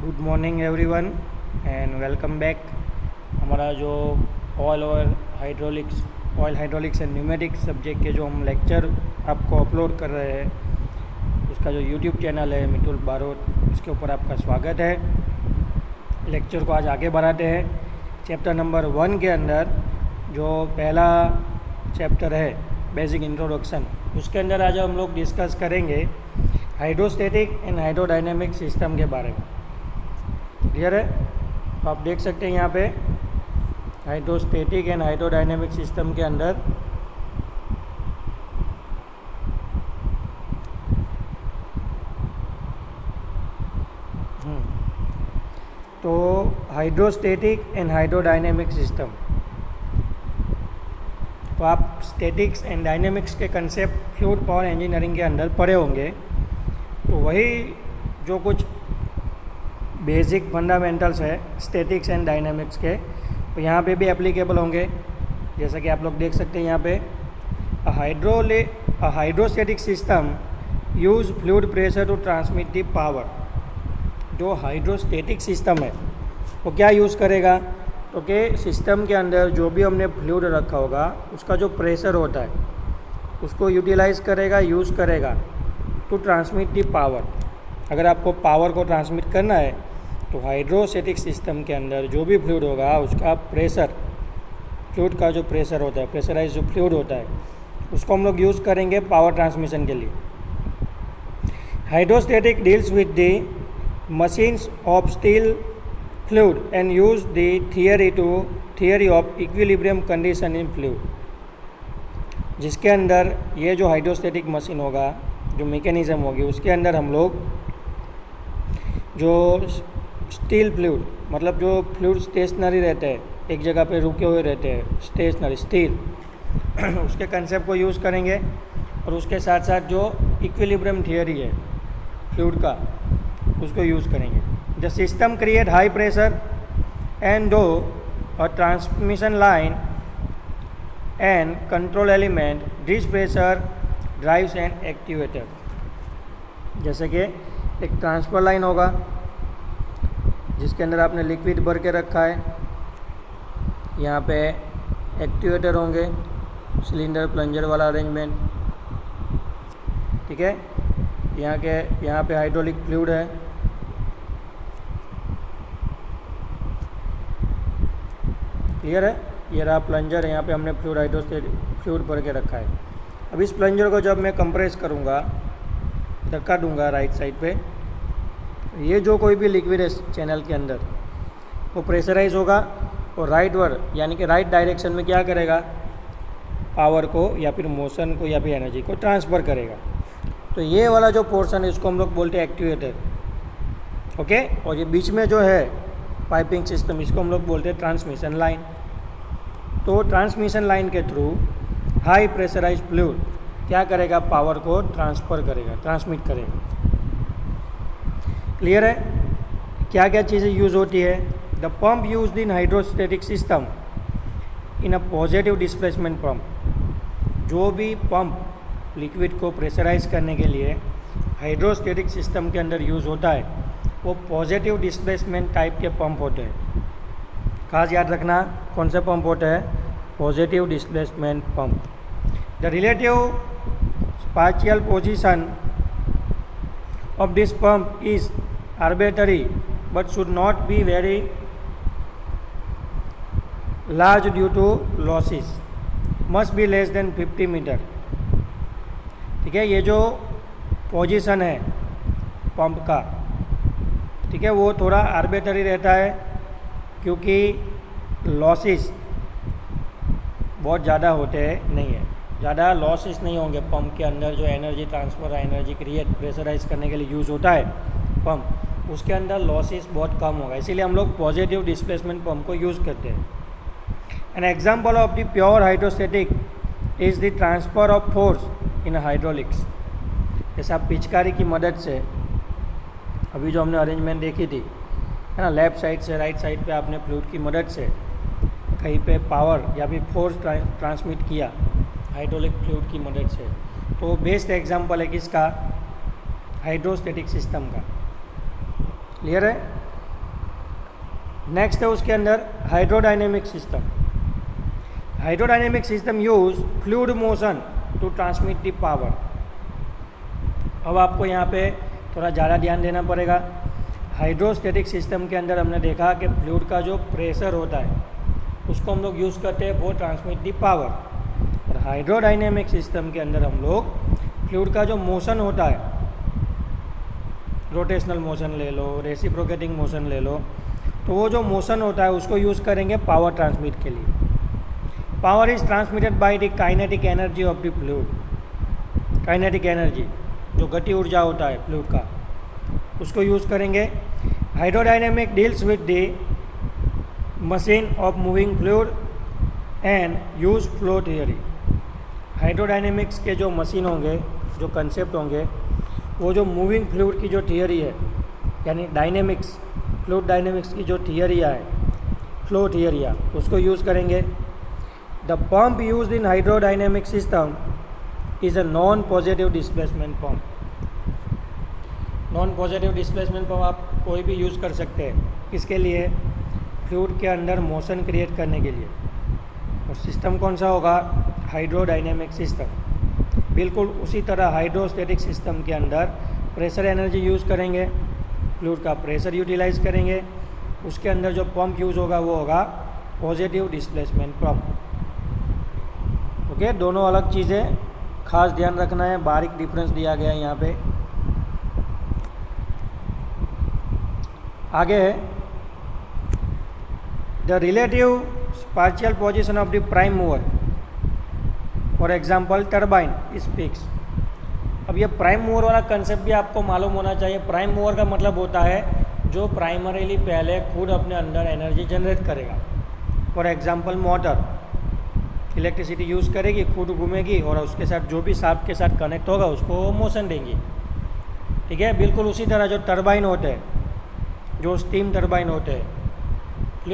Good morning everyone and welcome back. हमारा जो oil oil hydraulics and pneumatic subject के जो हम लेक्चर आपको अपलोड कर रहे हैं, उसका जो यूट्यूब चैनल है मितुल बारोट, उसके ऊपर आपका स्वागत है। लेक्चर को आज आगे बढ़ाते हैं। चैप्टर नंबर 1 के अंदर जो पहला चैप्टर है बेसिक इंट्रोडक्शन, उसके अंदर आज हम लोग डिस्कस करेंगे हाइड्रोस्टैटिक एंड हाइड्रोडायनेमिक सिस्टम के बारे में। क्लियर है? तो आप देख सकते हैं यहाँ पे हाइड्रोस्टैटिक एंड हाइड्रोडायनेमिक सिस्टम के अंदर तो हाइड्रोस्टैटिक एंड हाइड्रोडायनेमिक सिस्टम, तो आप स्टैटिक्स एंड डायनेमिक्स के कंसेप्ट फ्लूइड पावर इंजीनियरिंग के अंदर पढ़े होंगे। तो वही जो कुछ बेसिक फंडामेंटल्स है स्टैटिक्स एंड डायनेमिक्स के, तो यहाँ पे भी एप्लीकेबल होंगे। जैसा कि आप लोग देख सकते हैं यहाँ पे hydrostatic system use fluid pressure to transmit the power. जो हाइड्रोस्टैटिक सिस्टम है वो क्या यूज़ करेगा, तो कि सिस्टम के अंदर जो भी हमने फ्लूइड रखा होगा उसका जो प्रेशर होता है उसको यूटिलाइज़ करेगा, यूज़ करेगा टू ट्रांसमिट द पावर। अगर आपको पावर को ट्रांसमिट करना है तो हाइड्रोस्टैटिक सिस्टम के अंदर जो भी फ्लूइड होगा उसका प्रेशर, फ्लूइड का जो प्रेशर होता है, प्रेशराइज जो फ्लूइड होता है, उसको हम लोग यूज़ करेंगे पावर ट्रांसमिशन के लिए। Hydrostatic deals with the machines of steel fluid and use the theory of equilibrium condition in fluid. जिसके अंदर ये जो हाइड्रोस्टैटिक मशीन होगा, जो मैकेनिज़्म होगी, उसके अंदर हम लोग जो स्टील फ्लूइड, मतलब जो फ्लूइड स्टेशनरी रहते हैं, एक जगह पे रुके हुए रहते हैं, स्टेशनरी स्टील उसके कंसेप्ट को यूज़ करेंगे। और उसके साथ साथ जो इक्विलिब्रियम थियरी है फ्लूइड का, उसको यूज़ करेंगे। The system create high pressure and through a transmission line and control element, this pressure drives and activator. जैसे कि एक ट्रांसफर लाइन होगा जिसके अंदर आपने लिक्विड भर के रखा है, यहाँ पे एक्टिवेटर होंगे, सिलेंडर प्लंजर वाला अरेंजमेंट, ठीक है। यहाँ पे हाइड्रोलिक फ्लूइड है, क्लियर है। ये रहा प्लंजर, यहाँ पे हमने फ्लूइड भर के रखा है। अब इस प्लंजर को जब मैं कंप्रेस करूँगा, धक्का दूंगा राइट साइड पे, ये जो कोई भी लिक्विड है चैनल के अंदर वो प्रेशराइज होगा और राइट वर्ड यानी कि राइट डायरेक्शन में क्या करेगा, पावर को या फिर मोशन को या फिर एनर्जी को ट्रांसफ़र करेगा। तो ये वाला जो पोर्शन है इसको हम लोग बोलते हैं एक्टिवेटर, ओके। और ये बीच में जो है पाइपिंग सिस्टम, इसको हम लोग बोलते हैं ट्रांसमिशन लाइन। तो ट्रांसमिशन लाइन के थ्रू हाई प्रेशराइज फ्लूइड क्या करेगा, पावर को ट्रांसफ़र करेगा, ट्रांसमिट करेगा। क्लियर है? क्या क्या चीज़ें यूज़ होती है। The pump use in hydrostatic system in a positive displacement pump. जो भी पंप लिक्विड को प्रेशराइज करने के लिए हाइड्रोस्टैटिक सिस्टम के अंदर यूज़ होता है वो पॉजिटिव डिस्प्लेसमेंट टाइप के पंप होते हैं। खास याद रखना कौन से पंप होते हैं, positive displacement pump. The relative spatial position of this pump is arbitrary but should not be very large due to losses, must be less than 50 metre. ठीक है, ये जो पोजीशन है पंप का, ठीक है, वो थोड़ा आर्बिट्ररी रहता है क्योंकि लॉसेस बहुत ज़्यादा होते हैं, नहीं है, ज़्यादा लॉसेस नहीं होंगे पंप के अंदर। जो energy transfer, energy create, pressurise करने के लिए यूज़ होता है पंप, उसके अंदर लॉसेस बहुत कम होगा, इसीलिए हम लोग पॉजिटिव डिस्प्लेसमेंट पंप को यूज़ करते हैं। An example of the pure hydrostatic is the transfer of force in hydraulics. जैसे आप पिचकारी की मदद से, अभी जो हमने अरेंजमेंट देखी थी, है ना, लेफ्ट साइड से राइट साइड पे आपने फ्लूइड की मदद से कहीं पे पावर या फिर फोर्स ट्रांसमिट किया हाइड्रोलिक फ्लूइड की मदद से, तो बेस्ट एग्जांपल है किसका, हाइड्रोस्टैटिक सिस्टम का। क्लियर है? नेक्स्ट है उसके अंदर hydrodynamic system. Hydrodynamic system use fluid motion to transmit the power. अब आपको यहाँ पे थोड़ा ज़्यादा ध्यान देना पड़ेगा। हाइड्रोस्टेटिक सिस्टम के अंदर हमने देखा कि फ्लूइड का जो प्रेशर होता है उसको हम लोग यूज़ करते हैं फॉर ट्रांसमिट दी पावर। और हाइड्रोडायनेमिक सिस्टम के अंदर हम लोग फ्लूइड का जो मोशन होता है, रोटेशनल मोशन ले लो, रेसिप्रोकेटिंग मोशन ले लो, तो वो जो मोशन होता है उसको यूज़ करेंगे पावर ट्रांसमिट के लिए। Power is transmitted by the kinetic energy of the fluid. Kinetic energy जो गति ऊर्जा होता है फ्लूइड का, उसको यूज़ करेंगे। Hydrodynamic deals with the machine of moving fluid and use flow theory. Hydrodynamics के जो मशीन होंगे, जो कंसेप्ट होंगे, वो जो मूविंग फ्लूइड की जो थियरी है, यानी डायनेमिक्स, फ्लूइड डायनेमिक्स की जो थियरियाँ है, फ्लो थियरियाँ, उसको यूज़ करेंगे। The pump use in hydrodynamic system is a non positive displacement pump. Non positive displacement pump आप कोई भी यूज़ कर सकते हैं। किसके लिए? फ्लूइड के अंदर मोशन क्रिएट करने के लिए। और सिस्टम कौन सा होगा? Hydrodynamic system. बिल्कुल उसी तरह हाइड्रोस्टेटिक सिस्टम के अंदर प्रेशर एनर्जी यूज़ करेंगे, फ्लूइड का प्रेशर यूटिलाइज करेंगे। उसके अंदर जो पंप यूज़ होगा वो होगा पॉजिटिव डिस्प्लेसमेंट पंप। ओके, दोनों अलग चीज़ें, खास ध्यान रखना है, बारीक डिफरेंस दिया गया है यहाँ पे। आगे है the relative partial position of the prime mover, for example turbine is fix. अब ये प्राइम मूवर वाला कंसेप्ट भी आपको मालूम होना चाहिए। प्राइम मूवर का मतलब होता है जो प्राइमरीली पहले खुद अपने अंदर एनर्जी जनरेट करेगा। For example motor electricity use करेगी, खुद घूमेगी और उसके साथ जो भी शाफ्ट के साथ कनेक्ट होगा उसको मोशन देंगी। ठीक है, बिल्कुल उसी तरह जो टरबाइन होते हैं, जो स्टीम टरबाइन होते हैं,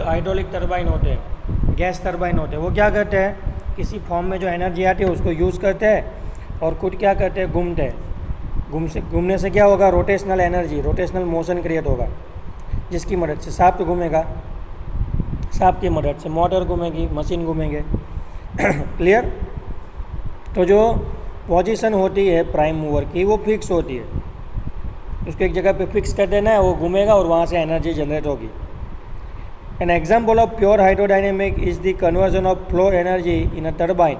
हाइड्रोलिक टरबाइन होते हैं, गैस टरबाइन होते हैं, वो क्या करते हैं? किसी फॉर्म में जो एनर्जी आती है उसको यूज़ करते हैं और खुद क्या करते हैं? घूमते हैं। घूमने से क्या होगा? Rotational energy, rotational motion create होगा, जिसकी मदद से शाफ्ट घूमेगा, शाफ्ट की मदद से मोटर घूमेगी, मशीन घूमेंगे। क्लियर? तो जो पोजीशन होती है प्राइम मूवर की वो फिक्स होती है। उसको एक जगह पे फिक्स कर देना है, वो घूमेगा और वहाँ से एनर्जी जनरेट होगी। An example of pure hydrodynamic is the conversion of flow energy in a turbine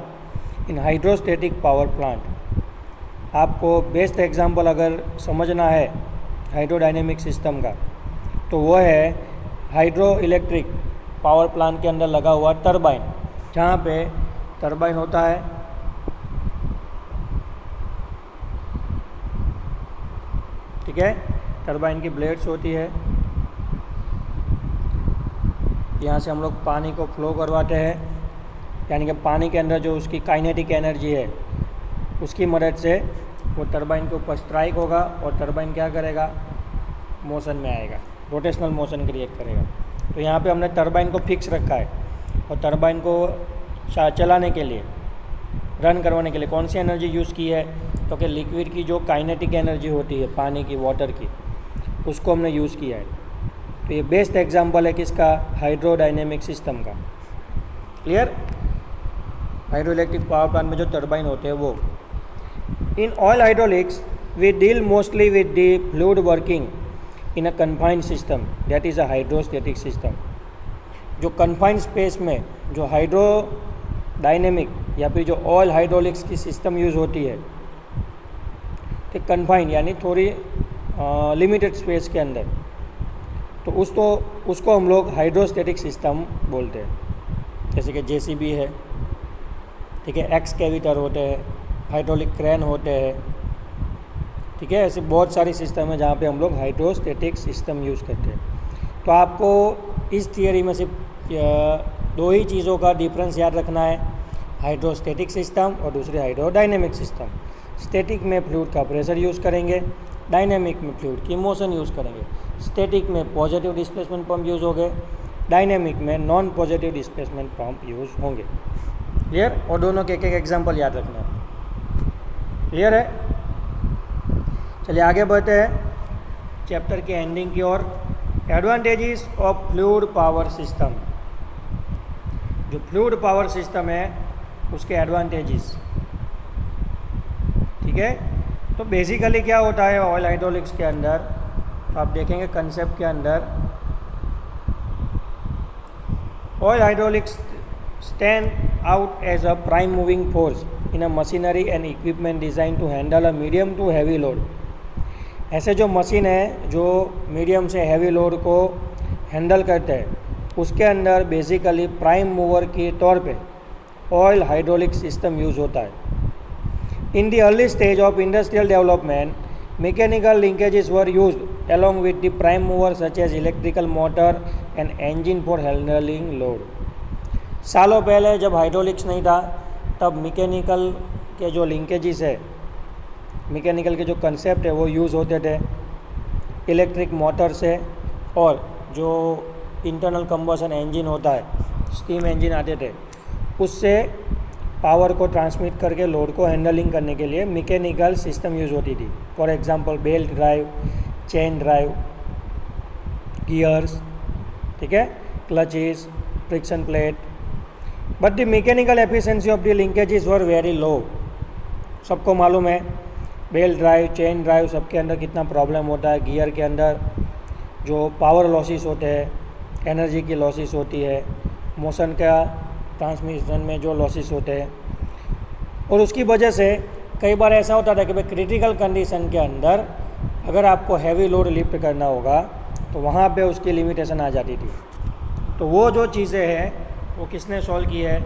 in hydrostatic power plant. आपको बेस्ट एग्जाम्पल अगर समझना है हाइड्रोडायनेमिक सिस्टम का, तो वो है हाइड्रो इलेक्ट्रिक पावर प्लांट के अंदर लगा हुआ टरबाइन, जहाँ पे टरबाइन होता है, ठीक है, टरबाइन की ब्लेड्स होती है, यहाँ से हम लोग पानी को फ्लो करवाते हैं, यानी कि पानी के अंदर जो उसकी काइनेटिक एनर्जी है उसकी मदद से वो टरबाइन के ऊपर स्ट्राइक होगा और टरबाइन क्या करेगा? मोशन में आएगा, रोटेशनल मोशन क्रिएट करेगा। तो यहाँ पे हमने टरबाइन को फिक्स रखा है और टरबाइन को चलाने के लिए, रन करवाने के लिए कौन सी एनर्जी यूज़ की है? तो कि लिक्विड की जो काइनेटिक एनर्जी होती है, पानी की, वाटर की, उसको हमने यूज़ किया है। तो ये बेस्ट एग्जांपल है किसका? हाइड्रोडायनेमिक सिस्टम का। Clear? Hydro electric power plant में जो टरबाइन होते हैं वो। In oil hydraulics we deal mostly with the fluid working in a confined system, that is a hydrostatic system. जो कन्फाइंड स्पेस में जो हाइड्रोडायनेमिक या फिर जो ऑयल हाइड्रोलिक्स की सिस्टम यूज़ होती है, ठीक, कन्फाइंड यानी थोड़ी लिमिटेड स्पेस के अंदर, तो उसको हम लोग हाइड्रोस्टेटिक सिस्टम बोलते हैं। जैसे कि जेसीबी है, ठीक है, एक्सकेवेटर होते हैं, हाइड्रोलिक क्रेन होते हैं, ठीक है, ऐसे बहुत सारी सिस्टम है जहाँ पे हम लोग हाइड्रोस्टेटिक सिस्टम यूज़ करते हैं। तो आपको इस थियरी में सिर्फ दो ही चीज़ों का डिफरेंस याद रखना है, हाइड्रोस्टेटिक सिस्टम और दूसरे हाइड्रोडायनेमिक सिस्टम। स्टैटिक में फ्लूइड का प्रेशर यूज़ करेंगे, डायनेमिक में फ्लूइड की मोशन यूज़ करेंगे। स्टैटिक में पॉजिटिव डिस्प्लेसमेंट पंप यूज़ होंगे, डायनेमिक में non positive displacement pump use होंगे। क्लियर? और दोनों के एक एक एग्जाम्पल याद रखना है। क्लियर है? चलिए आगे बढ़ते हैं चैप्टर के एंडिंग की ओर। Advantages of fluid power system, जो फ्लूइड पावर सिस्टम है उसके एडवांटेजेस। ठीक है, तो बेसिकली क्या होता है ऑयल हाइड्रोलिक्स के अंदर, तो आप देखेंगे कंसेप्ट के अंदर oil hydraulics stand out as a prime moving force in a machinery and equipment design to handle a medium to heavy load. ऐसे जो मशीन है जो मीडियम से हैवी लोड को हैंडल करते हैं उसके अंदर बेसिकली प्राइम मूवर के तौर पे ऑयल हाइड्रोलिक सिस्टम यूज़ होता है। In the early stage of industrial development mechanical linkages were used along with the prime mover such as electrical motor and engine for handling load। सालों पहले जब hydraulics नहीं था तब मैकेनिकल के जो लिंकेजेस है, मैकेनिकल के जो कंसेप्ट है वो यूज़ होते थे इलेक्ट्रिक मोटर से, और जो इंटरनल कंबशन इंजन होता है, स्टीम इंजन आते थे, उससे पावर को ट्रांसमिट करके लोड को हैंडलिंग करने के लिए मैकेनिकल सिस्टम यूज़ होती थी। For example belt drive, chain drive, gears, ठीक है, clutches, friction plate. But the mechanical efficiency of the linkages were very low. सबको मालूम है बेल्ट ड्राइव, चेन ड्राइव, सबके अंदर कितना प्रॉब्लम होता है। गियर के अंदर जो पावर लॉसेस होते हैं, एनर्जी की लॉसेस होती है, मोशन का ट्रांसमिशन में जो लॉसेस होते हैं, और उसकी वजह से कई बार ऐसा होता था कि भाई क्रिटिकल कंडीशन के अंदर अगर आपको हैवी लोड लिफ्ट करना होगा तो वहाँ पे उसकी लिमिटेशन आ जाती थी। तो वो जो चीज़ें हैं वो किसने सॉल्व की है,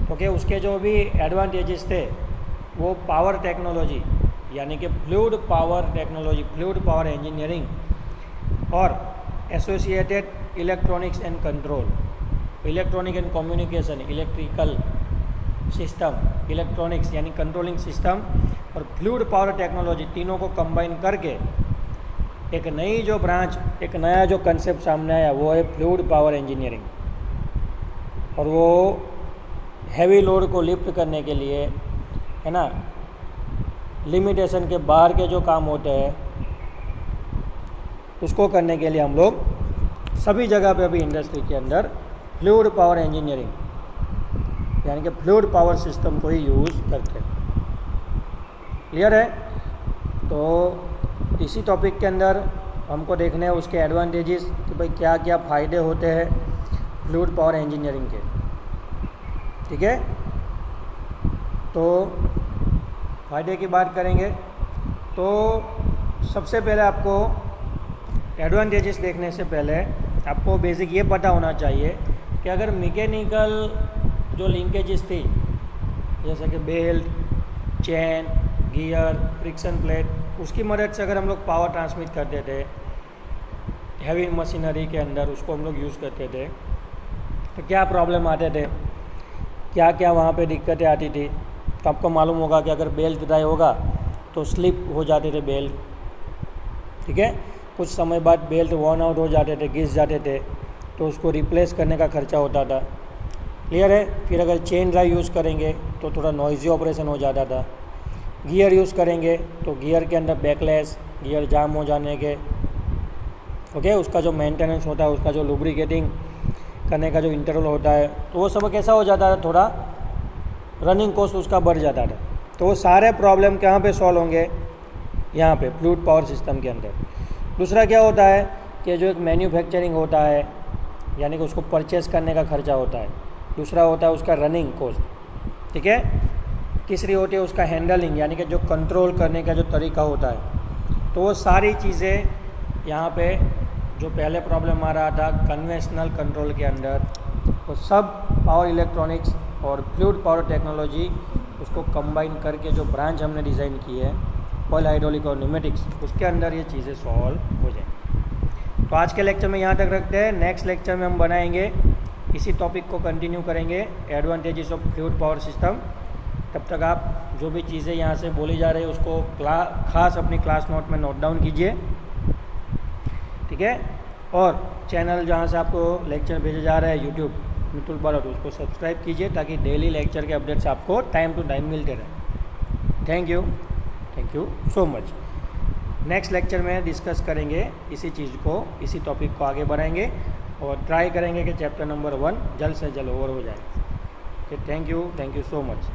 क्योंकि उसके जो भी एडवांटेजेस थे वो पावर टेक्नोलॉजी यानी कि fluid power technology, fluid power engineering और associated electronics and control, electronic and communication, electrical system, electronics यानी कंट्रोलिंग सिस्टम और फ्लूइड पावर टेक्नोलॉजी, तीनों को कंबाइन करके एक नई जो ब्रांच, एक नया जो कंसेप्ट सामने आया वो है फ्लूइड पावर इंजीनियरिंग। और वो हैवी लोड को लिफ्ट करने के लिए, है ना, लिमिटेशन के बाहर के जो काम होते हैं उसको करने के लिए हम लोग सभी जगह पे अभी इंडस्ट्री के अंदर फ्लूइड पावर इंजीनियरिंग यानी कि फ्लूइड पावर सिस्टम को ही यूज़ करते हैं। क्लियर है? तो इसी टॉपिक के अंदर हमको देखने हैं उसके एडवांटेजेस कि भाई क्या क्या फ़ायदे होते हैं फ्लूइड पावर इंजीनियरिंग के। ठीक है, तो फ़ायदे की बात करेंगे तो सबसे पहले आपको एडवांटेजेस देखने से पहले आपको बेसिक ये पता होना चाहिए कि अगर मैकेनिकल जो लिंकेजेस थी जैसे कि belt, chain, gear, friction plate, उसकी मदद से अगर हम लोग पावर ट्रांसमिट करते थे हैवी मशीनरी के अंदर, उसको हम लोग यूज़ करते थे तो क्या प्रॉब्लम आते थे, क्या क्या वहाँ पे दिक्कतें आती थी। तो आपको मालूम होगा कि अगर बेल्ट ड्राई होगा तो स्लिप हो जाते थे बेल्ट, ठीक है, कुछ समय बाद बेल्ट वॉर्न आउट हो जाते थे, घिस जाते थे, तो उसको रिप्लेस करने का खर्चा होता था। क्लियर है? फिर अगर चेन ड्राइव यूज़ करेंगे तो थोड़ा नॉइजी ऑपरेशन हो जाता था। गियर यूज़ करेंगे तो गियर के अंदर बैकलेस, गियर जाम हो जाने के, ओके, उसका जो मेंटेनेंस होता है, उसका जो लुब्रिकेटिंग करने का जो इंटरवल होता है, तो वो सब कैसा हो जाता था, थोड़ा रनिंग कॉस्ट उसका बढ़ जाता था। तो वो सारे प्रॉब्लम कहाँ पे सॉल्व होंगे, यहाँ पे फ्लूइड पावर सिस्टम के अंदर। दूसरा क्या होता है कि जो एक मैन्युफैक्चरिंग होता है यानी कि उसको परचेस करने का खर्चा होता है। दूसरा होता है उसका रनिंग कॉस्ट, ठीक है। तीसरी होती है उसका हैंडलिंग यानी कि जो कंट्रोल करने का जो तरीका होता है। तो वो सारी चीज़ें यहाँ पे जो पहले प्रॉब्लम आ रहा था कन्वेंशनल कंट्रोल के अंदर, वो सब पावर इलेक्ट्रॉनिक्स और फ्लूइड पावर टेक्नोलॉजी उसको कंबाइन करके जो ब्रांच हमने डिज़ाइन की है ऑयल हाइड्रोलिक और न्यूमेटिक्स, उसके अंदर ये चीज़ें सॉल्व हो जाए। तो आज के लेक्चर में यहाँ तक रखते हैं। नेक्स्ट लेक्चर में हम बनाएंगे, इसी टॉपिक को कंटिन्यू करेंगे, advantages of fluid power system. तब तक आप जो भी चीज़ें यहाँ से बोली जा रही है उसको खास अपनी क्लास नोट में नोट डाउन कीजिए, ठीक है। और चैनल जहाँ से आपको लेक्चर भेजा जा रहा है यूट्यूब मितुल बारोट, उसको सब्सक्राइब कीजिए ताकि डेली लेक्चर के अपडेट्स आपको टाइम टू टाइम मिलते रहे। Thank you so much. Next lecture में डिस्कस करेंगे इसी चीज़ को, इसी टॉपिक को आगे बढ़ाएंगे और ट्राई करेंगे कि चैप्टर नंबर 1 जल्द से जल्द ओवर हो जाए। Okay, thank you so much.